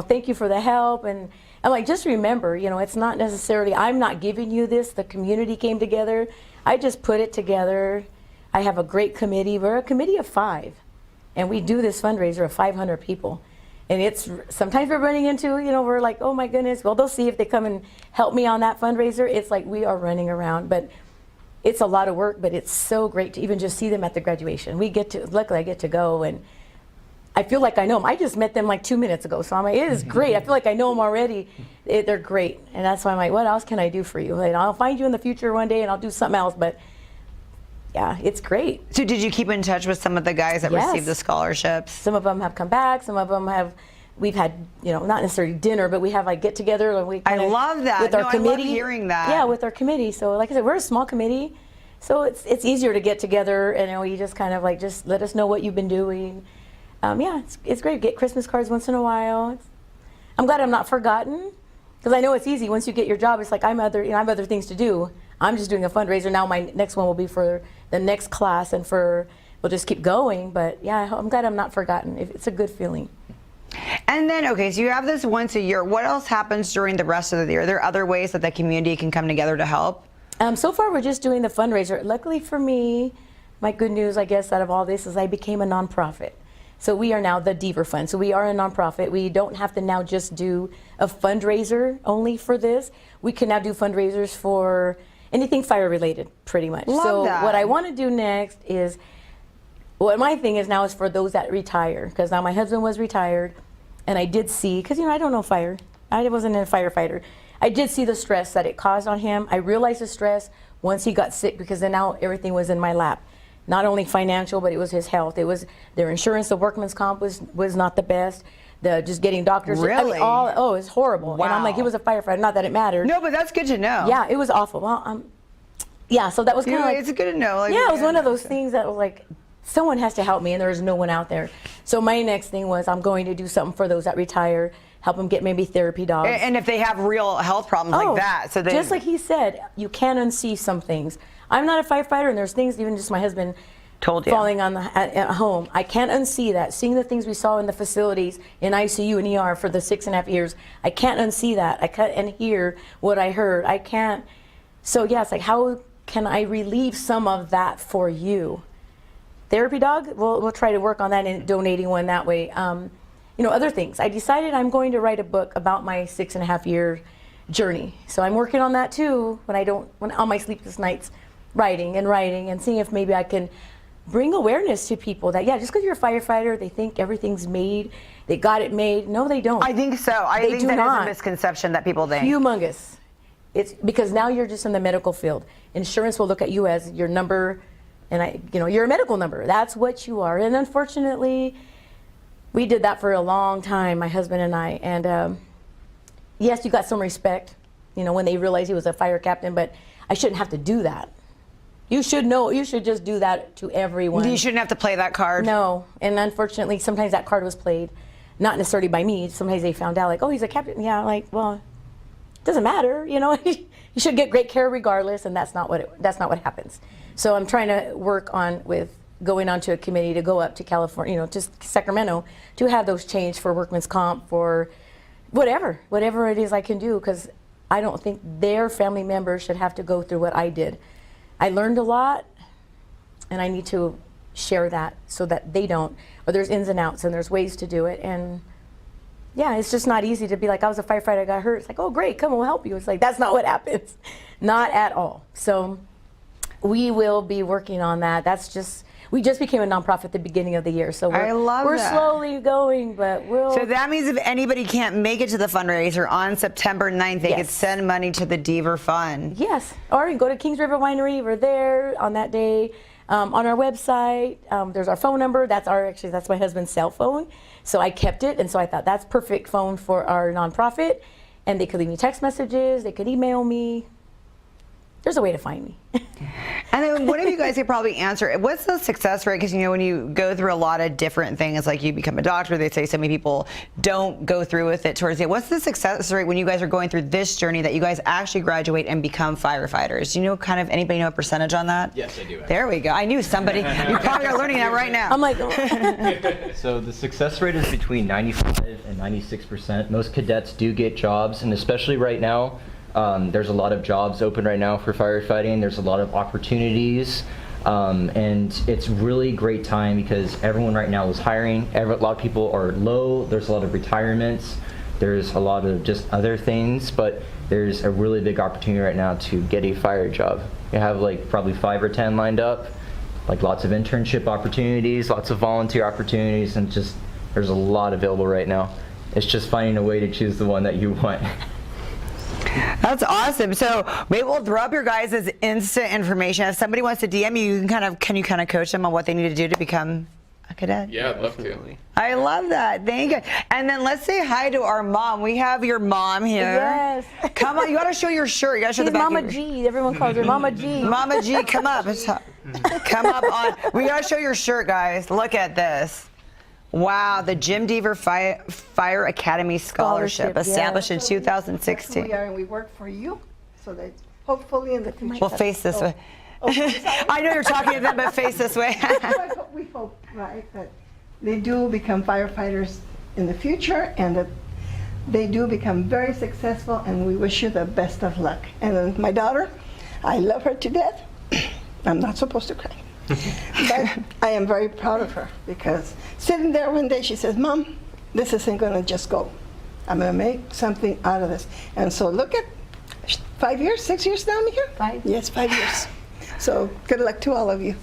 thank you for the help. And I'm like, just remember, it's not necessarily, I'm not giving you this. The community came together. I just put it together. I have a great committee. We're a committee of 5. And we do this fundraiser of 500 people. And it's sometimes we're running into, we're like, oh my goodness. Well, they'll see if they come and help me on that fundraiser. It's like we are running around, but it's a lot of work, but it's so great to even just see them at the graduation. Luckily I get to go, and I feel like I know them. I just met them 2 minutes ago, so I'm like, it is great. I feel like I know them already. They're great. And that's why I'm like, what else can I do for you? I'll find you in the future one day and I'll do something else, but yeah, it's great. So did you keep in touch with some of the guys that received the scholarships? Some of them have come back. Some of them we've had, not necessarily dinner, but we have get together. And I love that. With our committee. I love hearing that. Yeah, with our committee. So like I said, we're a small committee. So it's easier to get together and you just kind of just let us know what you've been doing. It's great. Get Christmas cards once in a while. I'm glad I'm not forgotten, because I know it's easy. Once you get your job, it's like I have other things to do. I'm just doing a fundraiser. Now my next one will be for the next class, and we'll just keep going. But I'm glad I'm not forgotten. It's a good feeling. And then, okay, so you have this once a year. What else happens during the rest of the year? Are there other ways that the community can come together to help? So far, we're just doing the fundraiser. Luckily for me, my good news, I guess, out of all this is I became a nonprofit. So we are now the Diva Fund. So we are a nonprofit. We don't have to now just do a fundraiser only for this. We can now do fundraisers for anything fire related, pretty much. Love that. What I want to do next is, what my thing is now is for those that retire, because now my husband was retired, and I did see, because I don't know fire. I wasn't a firefighter. I did see the stress that it caused on him. I realized the stress once he got sick, because then now everything was in my lap. Not only financial, but it was his health. It was their insurance. The workman's comp was not the best. Just getting doctors. Really? It was horrible. Wow. And I'm like, he was a firefighter. Not that it mattered. No, but that's good to know. Yeah, it was awful. Well, so that was kind of it's good to know. It was one of those things that was like, someone has to help me, and there is no one out there. So my next thing was, I'm going to do something for those that retire, help them get maybe therapy dogs. And if they have real health problems like that. So just like he said, you can unsee some things. I'm not a firefighter, and there's things, even just my husband, Told you. falling on at home. I can't unsee that. Seeing the things we saw in the facilities, in ICU and ER for the 6.5 years, I can't unsee that. I can't unhear what I heard. I can't. So yeah, it's like, how can I relieve some of that for you? Therapy dog, we'll try to work on that and donating one that way. Other things. I decided I'm going to write a book about my 6.5 year journey. So I'm working on that too, when on my sleepless nights, writing and seeing if maybe I can bring awareness to people that, just because you're a firefighter, they think everything's made, they got it made. No, they don't. I think so. I think that is a misconception that people think. Humongous. It's because now you're just in the medical field. Insurance will look at you as your number, and you're a medical number. That's what you are. And unfortunately, we did that for a long time, my husband and I. And yes, you got some respect, when they realized he was a fire captain, but I shouldn't have to do that. You should know, you should just do that to everyone. You shouldn't have to play that card. No, and unfortunately, sometimes that card was played, not necessarily by me. Sometimes they found out, like, oh, he's a captain. Yeah, like, well, it doesn't matter, you should get great care regardless, and that's not what happens. So I'm trying to work with going onto a committee to go up to California, to Sacramento, to have those changed for workman's comp, for whatever it is I can do, because I don't think their family members should have to go through what I did. I learned a lot, and I need to share that so that they don't, or there's ins and outs, and there's ways to do it. And yeah, it's just not easy to be like, I was a firefighter, I got hurt. It's like, oh great, come on, we'll help you. It's like, that's not what happens. Not at all. So we will be working on that. We just became a nonprofit at the beginning of the year, so we're slowly going, but we'll. So that means if anybody can't make it to the fundraiser on September 9th, they could send money to the Diva Fund. Yes, or you can go to Kings River Winery. We're there on that day. On our website, there's our phone number. That's my husband's cell phone, so I kept it, and so I thought that's perfect phone for our nonprofit. And they could leave me text messages. They could email me. There's a way to find me. And then one of you guys could probably answer, what's the success rate? Because when you go through a lot of different things, like you become a doctor, they say so many people don't go through with it towards the end. What's the success rate when you guys are going through this journey that you guys actually graduate and become firefighters? Do you know anybody know a percentage on that? Yes, I do. Actually. There we go. I knew somebody. You probably are learning that right now. I'm like, So the success rate is between 95 and 96%. Most cadets do get jobs, and especially right now, there's a lot of jobs open right now for firefighting. There's a lot of opportunities, and it's really great time because everyone right now is hiring. A lot of people are low. There's a lot of retirements. There's a lot of just other things, but there's a really big opportunity right now to get a fire job. You have probably 5 or 10 lined up, lots of internship opportunities, lots of volunteer opportunities, and just there's a lot available right now. It's just finding a way to choose the one that you want. That's awesome. So maybe we'll throw up your guys' Insta information. If somebody wants to DM you, can you coach them on what they need to do to become a cadet? Yeah, I'd love to. I love that. Thank you. And then let's say hi to our mom. We have your mom here. yes. Come on, you got to show your shirt. You got to show She's the back. Mama G. Everyone calls her Mama G. Mama G, come up. Come up on. We got to show your shirt, guys. Look at this. Wow, the Jim Deaver Fire Academy Scholarship, established in 2016. We are, and we work for you, so that hopefully in the future. We'll face this way. I know you're talking to them, but face this way. We hope, right, that they do become firefighters in the future, and that they do become very successful, and we wish you the best of luck. And my daughter, I love her to death. I'm not supposed to cry. But I am very proud of her, because sitting there one day she says, Mom, this isn't going to just go. I'm going to make something out of this. And so look at 5 years, 6 years now, Mika? 5. Yes, 5 years. So good luck to all of you.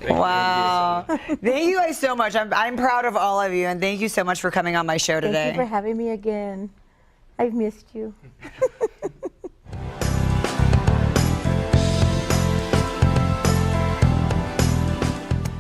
Wow. Thank you guys so much. I'm proud of all of you, and thank you so much for coming on my show today. Thank you for having me again. I've missed you.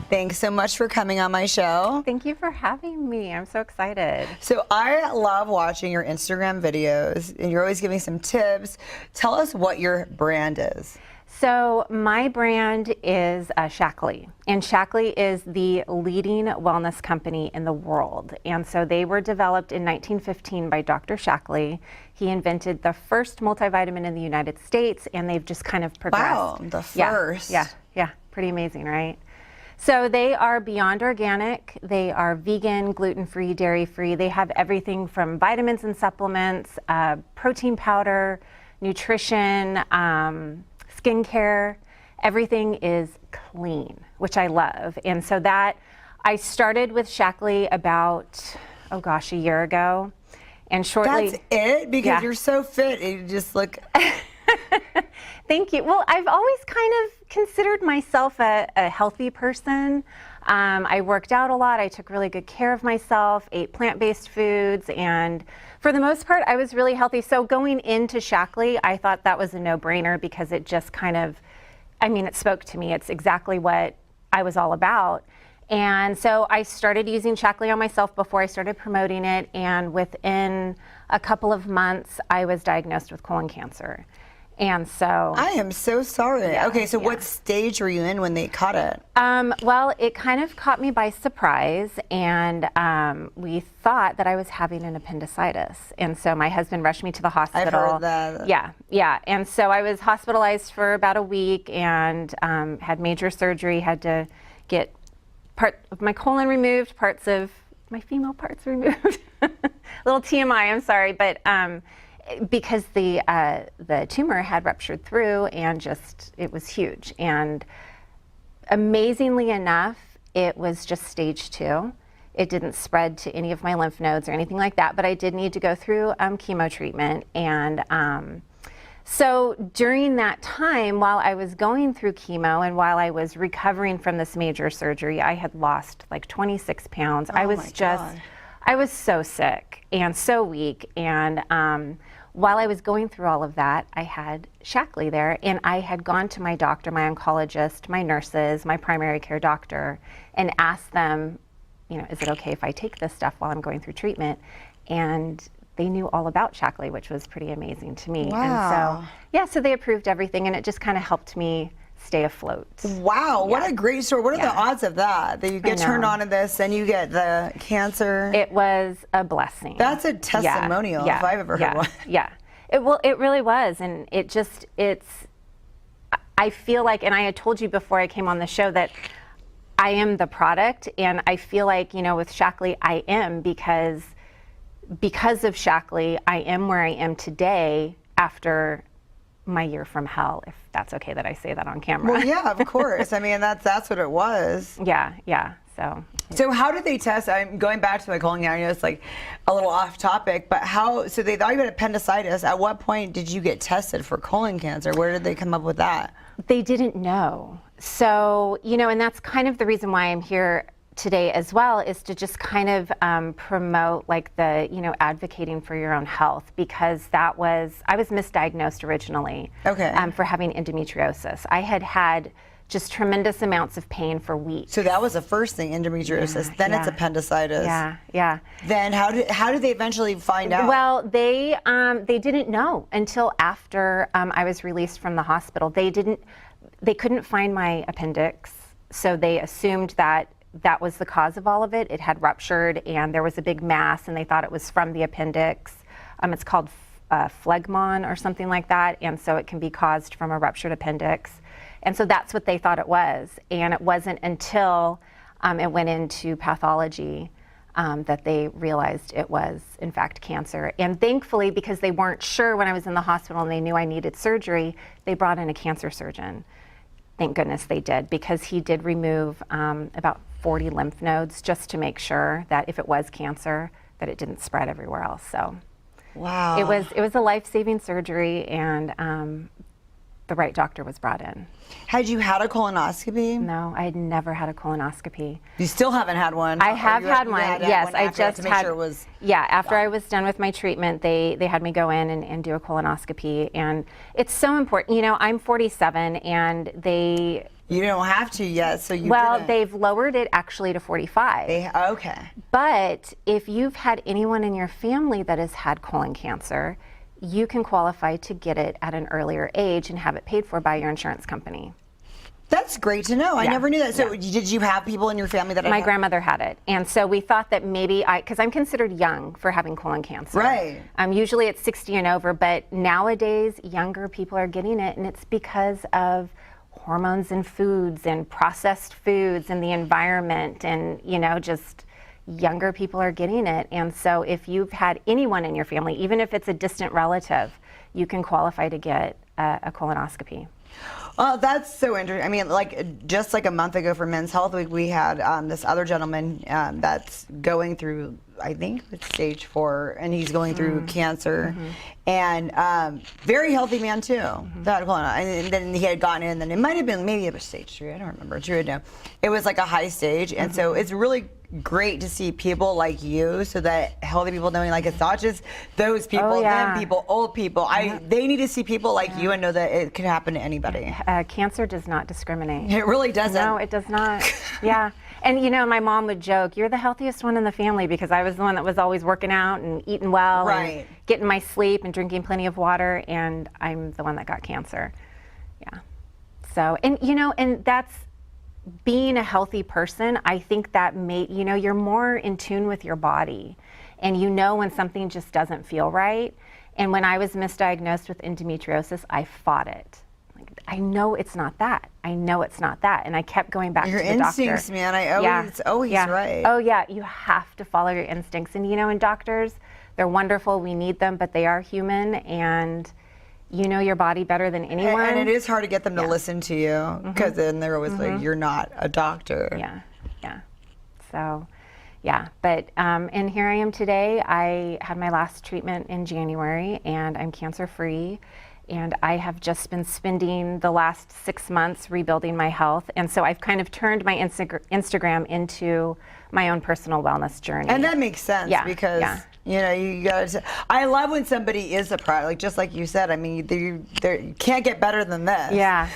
Thanks so much for coming on my show. Thank you for having me. I'm so excited. So I love watching your Instagram videos, and you're always giving some tips. Tell us what your brand is. So my brand is Shackley, and Shackley is the leading wellness company in the world. And so they were developed in 1915 by Dr. Shackley. He invented the first multivitamin in the United States, and they've just kind of progressed. Wow, the first. Yeah, pretty amazing, right? So they are beyond organic. They are vegan, gluten-free, dairy-free. They have everything from vitamins and supplements, protein powder, nutrition, skincare. Everything is clean, which I love. And so that, I started with Shaklee about, oh gosh, a year ago. And shortly. That's it? Because you're so fit, you just look. Thank you. Well, I've always kind of considered myself a healthy person. I worked out a lot. I took really good care of myself, ate plant-based foods, and for the most part, I was really healthy. So going into Shaklee, I thought that was a no-brainer because it just kind of, I mean, it spoke to me. It's exactly what I was all about. And so I started using Shaklee on myself before I started promoting it, and within a couple of months, I was diagnosed with colon cancer. And so I am so sorry. Yeah, okay, so what stage were you in when they caught it? Well, it kind of caught me by surprise, and we thought that I was having an appendicitis. And so my husband rushed me to the hospital. I've heard that. Yeah. And so I was hospitalized for about a week and had major surgery, had to get part of my colon removed, parts of my female parts removed. Little TMI, I'm sorry, but because the tumor had ruptured through and just, it was huge. And amazingly enough, it was just stage 2. It didn't spread to any of my lymph nodes or anything like that, but I did need to go through chemo treatment. And so during that time, while I was going through chemo and while I was recovering from this major surgery, I had lost like 26 pounds. I was just, I was so sick and so weak. And while I was going through all of that, I had Shaklee there, and I had gone to my doctor, my oncologist, my nurses, my primary care doctor, and asked them, you know, is it okay if I take this stuff while I'm going through treatment? And they knew all about Shaklee, which was pretty amazing to me. Wow. And so, yeah, so they approved everything, and it just kind of helped me stay afloat. Wow, what a great story. What are the odds of that? That you get turned on to this and you get the cancer? It was a blessing. That's a testimonial if I've ever heard one. Yeah. It really was. And it just, I feel like, and I had told you before I came on the show that I am the product, and I feel like, you know, with Shaklee, I am because of Shaklee, I am where I am today after my year from hell, if that's okay that I say that on camera. Well, yeah, of course. I mean, that's what it was. Yeah. So how did they test? I'm going back to my colon cancer. I know it's like a little off topic, but so they thought you had appendicitis. At what point did you get tested for colon cancer? Where did they come up with that? They didn't know. So, you know, and that's kind of the reason why I'm here today as well, is to just kind of promote like the, you know, advocating for your own health, because I was misdiagnosed originally for having endometriosis. I had just tremendous amounts of pain for weeks. So that was the first thing, endometriosis. Then it's appendicitis. Yeah. Then how did they eventually find out? Well, they didn't know until after I was released from the hospital. They couldn't find my appendix, so they assumed that was the cause of all of it. It had ruptured and there was a big mass, and they thought it was from the appendix. It's called phlegmon or something like that, and so it can be caused from a ruptured appendix. And so that's what they thought it was. And it wasn't until it went into pathology that they realized it was, in fact, cancer. And thankfully, because they weren't sure when I was in the hospital and they knew I needed surgery, they brought in a cancer surgeon. Thank goodness they did, because he did remove about 40 lymph nodes just to make sure that if it was cancer, that it didn't spread everywhere else. So wow. It was a life-saving surgery, and the right doctor was brought in. Had you had a colonoscopy? No, I had never had a colonoscopy. You still haven't had one? I have had one, yes. I just had, sure it was after I was done with my treatment, they had me go in and do a colonoscopy. And it's so important. You know, I'm 47, and you don't have to yet, so you didn't. They've lowered it actually to 45. Okay. But if you've had anyone in your family that has had colon cancer, you can qualify to get it at an earlier age and have it paid for by your insurance company. That's great to know. I never knew that. So did you have people in your family that My grandmother had it. And so we thought that maybe because I'm considered young for having colon cancer. Right. Usually it's 60 and over, but nowadays younger people are getting it, and it's because of hormones in foods and processed foods and the environment, and just younger people are getting it. And so if you've had anyone in your family, even if it's a distant relative, you can qualify to get a colonoscopy. Oh, that's so interesting. I mean, just like a month ago for Men's Health Week, we had this other gentleman that's going through, I think it's stage 4, and he's going through cancer, and very healthy man too. And then he had gotten in, and then it might have been, maybe it was stage 3, I don't remember. It was like a high stage, and so it's really great to see people like you, so that healthy people knowing, like, it's not just those people, them people, old people. They need to see people like you and know that it can happen to anybody. Cancer does not discriminate. It really doesn't. No, it does not. Yeah. And my mom would joke, "You're the healthiest one in the family," because I was the one that was always working out and eating well and getting my sleep and drinking plenty of water, and I'm the one that got cancer. Yeah. So, and and that's being a healthy person. I think that you're more in tune with your body, and when something just doesn't feel right. And when I was misdiagnosed with endometriosis, I fought it. I know it's not that. I know it's not that. And I kept going back to the doctor. Your instincts, man. It's always right. Oh, yeah. You have to follow your instincts. And, and doctors, they're wonderful. We need them, but they are human. And you know your body better than anyone. And it is hard to get them to listen to you, because then they're always like, you're not a doctor. Yeah. So, yeah. But, and here I am today. I had my last treatment in January, and I'm cancer-free. And I have just been spending the last 6 months rebuilding my health. And so I've kind of turned my Instagram into my own personal wellness journey. And that makes sense, because you gotta. I love when somebody is a product, like, just like you said. I mean, you can't get better than this. Yeah.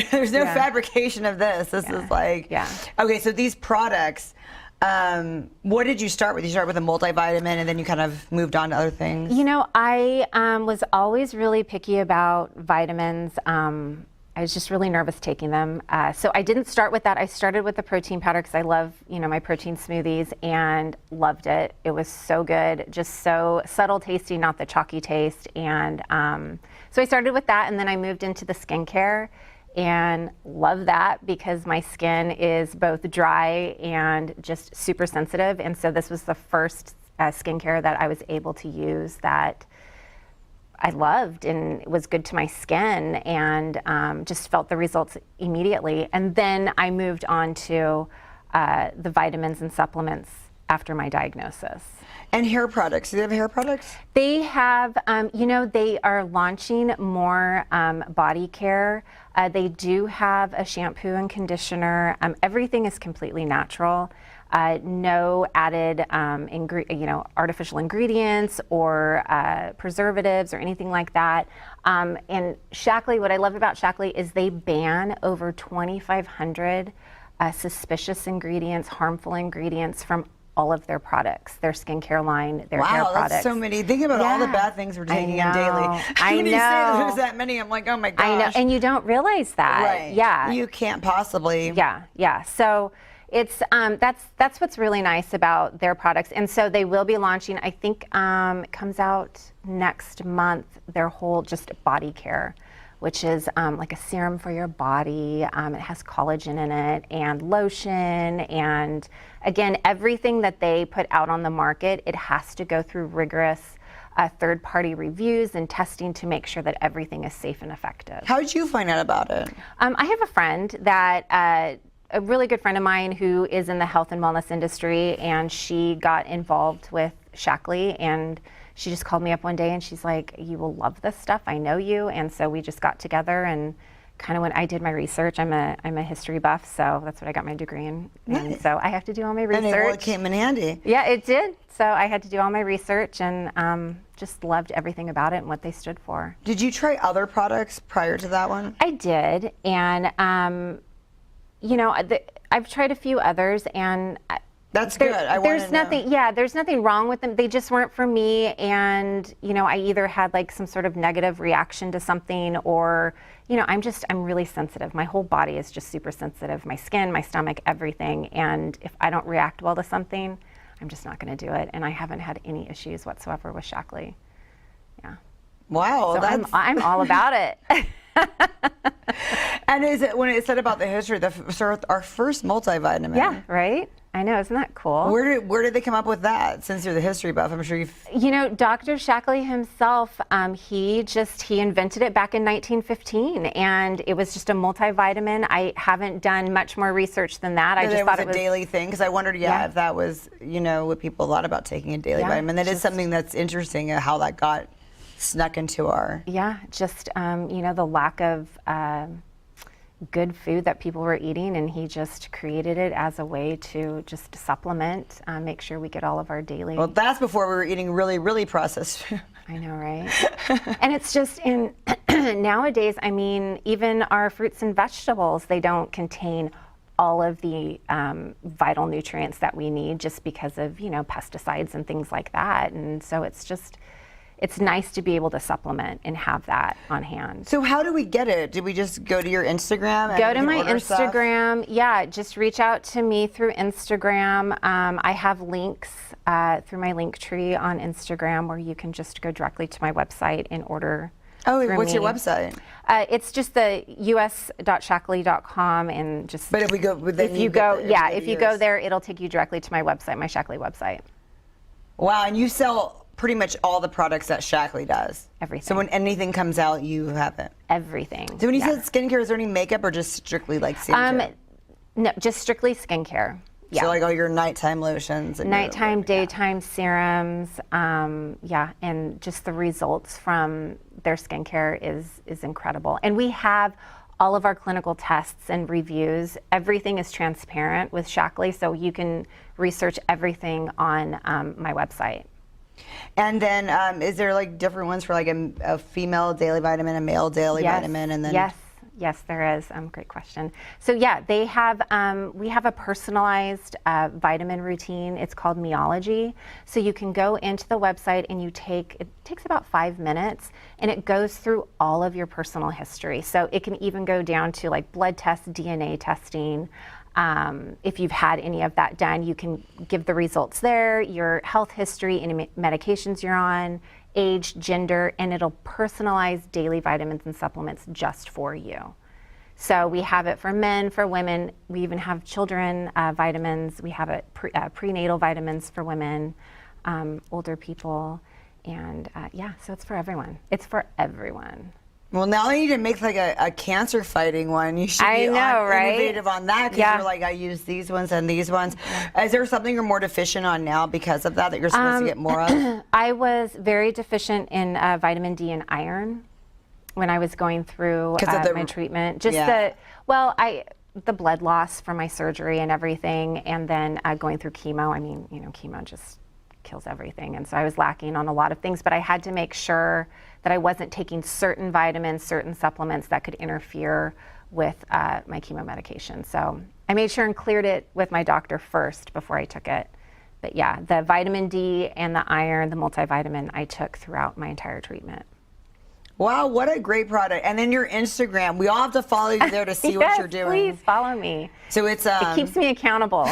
There's no fabrication of this. This is like. Okay, so these products. What did you start with? You started with a multivitamin, and then you kind of moved on to other things? I was always really picky about vitamins. I was just really nervous taking them. So I didn't start with that. I started with the protein powder because I love, my protein smoothies, and loved it. It was so good, just so subtle tasting, not the chalky taste. And so I started with that, and then I moved into the skincare. And love that, because my skin is both dry and just super sensitive. And so this was the first skincare that I was able to use that I loved and was good to my skin, and just felt the results immediately. And then I moved on to the vitamins and supplements after my diagnosis. And hair products. Do they have hair products? They have, they are launching more body care. They do have a shampoo and conditioner. Everything is completely natural. No added, artificial ingredients or preservatives or anything like that. And Shaklee, what I love about Shaklee is they ban over 2,500 suspicious ingredients, harmful ingredients from all of their products, their skincare line, their hair products. Wow, that's so many. Think about all the bad things we're taking in daily. When you say there's that many, I'm like, oh my gosh. I know, and you don't realize that. Right. Yeah. You can't possibly. Yeah. So it's that's what's really nice about their products. And so they will be launching, I think it comes out next month, their whole just body care, which is like a serum for your body. It has collagen in it, and lotion, and again, everything that they put out on the market, it has to go through rigorous third-party reviews and testing to make sure that everything is safe and effective. How did you find out about it? I have a friend that, a really good friend of mine who is in the health and wellness industry, and she got involved with Shaklee, and she just called me up one day and she's like, "You will love this stuff. I know you." And so we just got together, and kind of when I did my research, I'm a history buff, so that's what I got my degree in. And so I have to do all my research. And it came in handy. Yeah, it did. So I had to do all my research, and just loved everything about it and what they stood for. Did you try other products prior to that one? I did, and I've tried a few others, and that's good. There's nothing. Yeah, there's nothing wrong with them. They just weren't for me, and I either had like some sort of negative reaction to something, or I'm really sensitive. My whole body is just super sensitive. My skin, my stomach, everything. And if I don't react well to something, I'm just not going to do it. And I haven't had any issues whatsoever with Shaklee. Yeah. Wow, so I'm all about it. And is it when it said about the history, our first multivitamin? Yeah, right? I know, isn't that cool? Where did they come up with that? Since you're the history buff, I'm sure you've... You know, Dr. Shackley himself, he invented it back in 1915, and it was just a multivitamin. I haven't done much more research than that. I just thought it was a daily thing, because I wondered, if that was, what people thought about taking a daily vitamin. That is something that's interesting, how that got snuck into our... Yeah, just, the lack of... good food that people were eating, and he just created it as a way to just supplement, make sure we get all of our daily... Well, that's before we were eating really, really processed food. I know, right? And it's just nowadays, I mean, even our fruits and vegetables, they don't contain all of the vital nutrients that we need just because of, pesticides and things like that. And so it's nice to be able to supplement and have that on hand. So how do we get it? Did we just go to your Instagram? Go to my Instagram. Yeah, just reach out to me through Instagram. I have links through my link tree on Instagram where you can just go directly to my website and order. Oh, what's your website? It's just the us.shackley.com, and just. But if we go, if you go there, it'll take you directly to my website, my Shackley website. Wow, and you sell pretty much all the products that Shackley does. Everything. So when anything comes out, you have it. Everything. So when you said skincare, is there any makeup or just strictly like skincare? No, just strictly skincare. Yeah. So like all your nighttime lotions and nighttime, daytime serums, and just the results from their skincare is incredible. And we have all of our clinical tests and reviews. Everything is transparent with Shackley, so you can research everything on my website. And then is there like different ones for like a female daily vitamin, a male daily vitamin, and then Yes, there is. Great question. So yeah, they have. We have a personalized vitamin routine. It's called Meology. So you can go into the website and it takes about 5 minutes, and it goes through all of your personal history. So it can even go down to like blood tests, DNA testing. If you've had any of that done, you can give the results there, your health history, any medications you're on, age, gender, and it'll personalize daily vitamins and supplements just for you. So we have it for men, for women. We even have children vitamins. We have it prenatal vitamins for women, older people, and so it's for everyone. It's for everyone. Well, now I need to make like a cancer fighting one. You should be innovative on that, because you're like, I use these ones and these ones. Is there something you're more deficient on now because of that you're supposed to get more of? I was very deficient in vitamin D and iron when I was going through my treatment. Just the blood loss from my surgery and everything, and then going through chemo. I mean, chemo just kills everything, and so I was lacking on a lot of things, but I had to make sure that I wasn't taking certain vitamins, certain supplements that could interfere with my chemo medication. So I made sure and cleared it with my doctor first before I took it. But yeah, the vitamin D and the iron, the multivitamin, I took throughout my entire treatment. Wow, what a great product. And then your Instagram, we all have to follow you there to see what you're doing. Please follow me. So it keeps me accountable.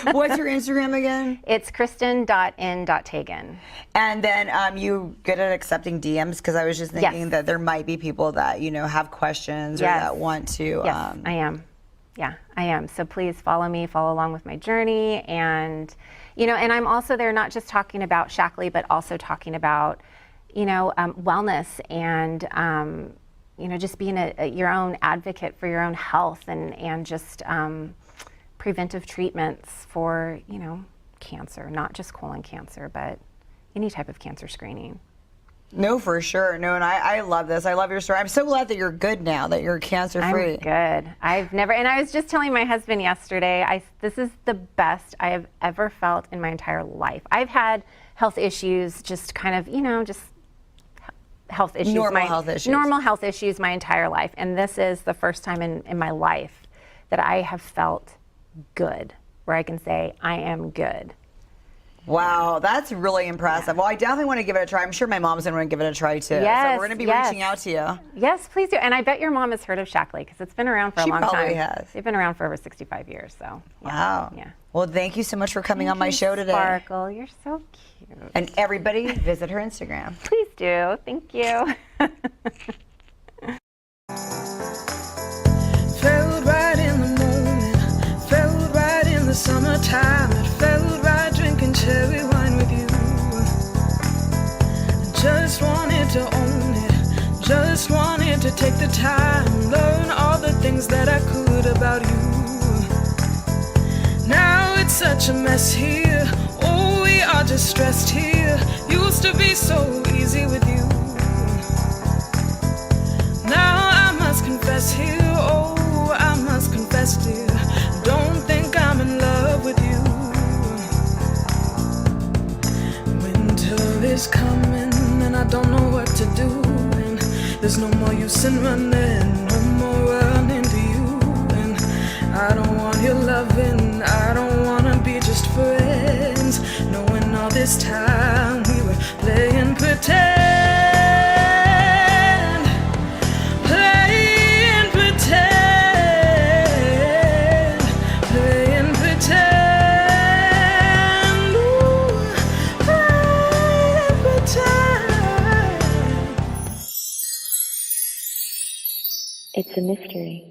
What's your Instagram again? It's Kristin.in.Teigen. And then you good at accepting DMs? Because I was just thinking that there might be people that, have questions or that want to. Yes, I am. Yeah, I am. So please follow me, follow along with my journey. And, and I'm also there not just talking about Shackley, but also talking about wellness and, just being your own advocate for your own health and just preventive treatments for, cancer, not just colon cancer, but any type of cancer screening. No, for sure. No, and I love this. I love your story. I'm so glad that you're good now, that you're cancer-free. I'm good. And I was just telling my husband yesterday, this is the best I have ever felt in my entire life. I've had health issues, just kind of, just health issues. Normal health issues my entire life. And this is the first time in my life that I have felt good, where I can say, I am good. Wow, that's really impressive. Well, I definitely want to give it a try. I'm sure my mom's going to give it a try too. Yes, so we're going to be reaching out to you. Yes, please do. And I bet your mom has heard of Shackley, because it's been around for a long time. She probably has. They've been around for over 65 years. So. Wow. Yeah. Well, thank you so much for coming on my show today. Sparkle, you're so cute. And everybody, visit her Instagram. Please do. Thank you. to own it. Just wanted to take the time, learn all the things that I could about you. Now it's such a mess here. Oh, we are just stressed here. Used to be so easy with you. Now I must confess here. Oh, I must confess, dear. Don't think I'm in love with you. Winter is coming and I don't know what to do. And there's no more use in running, no more running to you. And I don't want your loving, I don't wanna be just friends, knowing all this time we were playing pretend. It's a mystery.